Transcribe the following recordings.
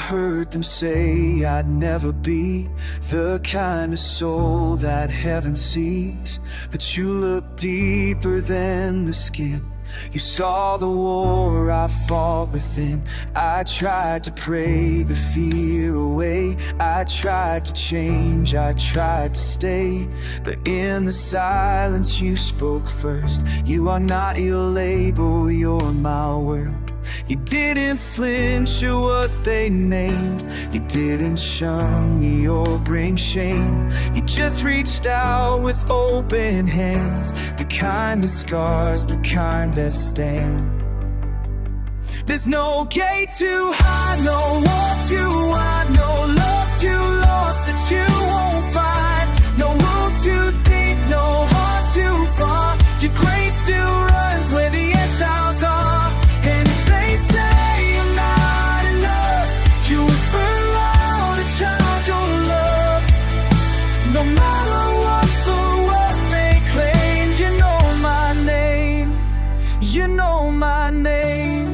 heard them say I'd never be the kind of soul that heaven sees. But you look deeper than the skin. You saw the war I fought within. I tried to pray the fear away. I tried to change, I tried to stay. But in the silence you spoke first. You are not your label, you're my world. You didn't flinch at what they named. You didn't shun me or bring shame. You just reached out with open hands, the kind of scars, the kind that stand. There's no gate too high, no wall too wide, no love too lost that you won't find. No wound too deep, no heart too far. Your grace still runs where the exiles are. And if they say I'm not enough, you whisper loud and charge your love. No matter what the world may claim, you know my name. You know my name.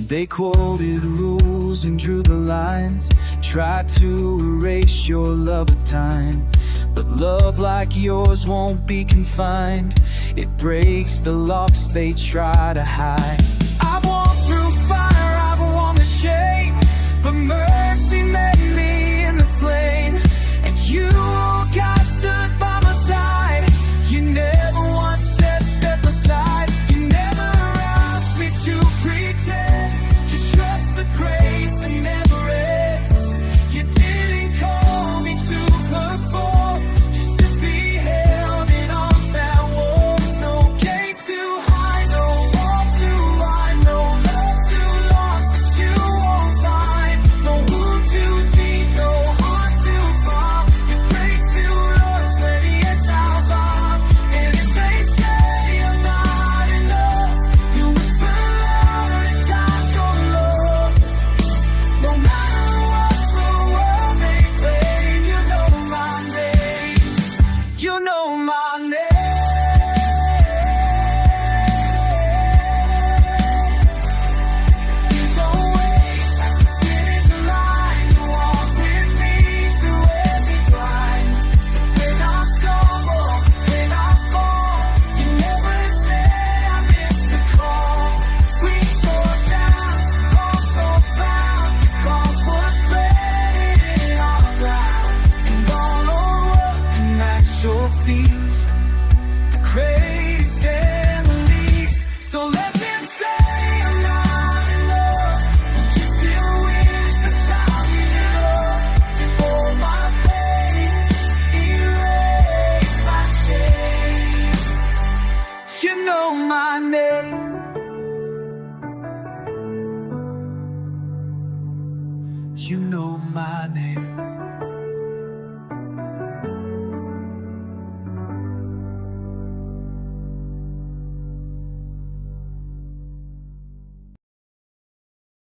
They quoted rules and drew the lines, tried to erase your love with time. But love like yours won't be confined. It breaks the locks they try to hide. I've walked through fire, I've worn the shame, but mercy met me in the flame. And you, oh God, stood by my side. You never once said step aside. You never asked me to pretend. Just trust the grace that never ends. You didn't call me to perform, just to be held in arms that warms. No gate too high, no wall too wide, no love too lost that you won't find. No wound too deep, no heart too far. Your grace still runs where the exiles are. And if they say I'm not enough, you whisper louder and charge your love. No matter what the world may claim, you know my name. You know my name. You don't wait at the finish line. You walk with me through every climb. When I stumble, when I fall, you never say I missed the call. We go down, lost or found. Cause was planted in our ground. And all over can match your feet, the greatest and the least. So let them say I'm not enough, but you still wins the child you love. All my pain, erase my shame. You know my name. You know my name.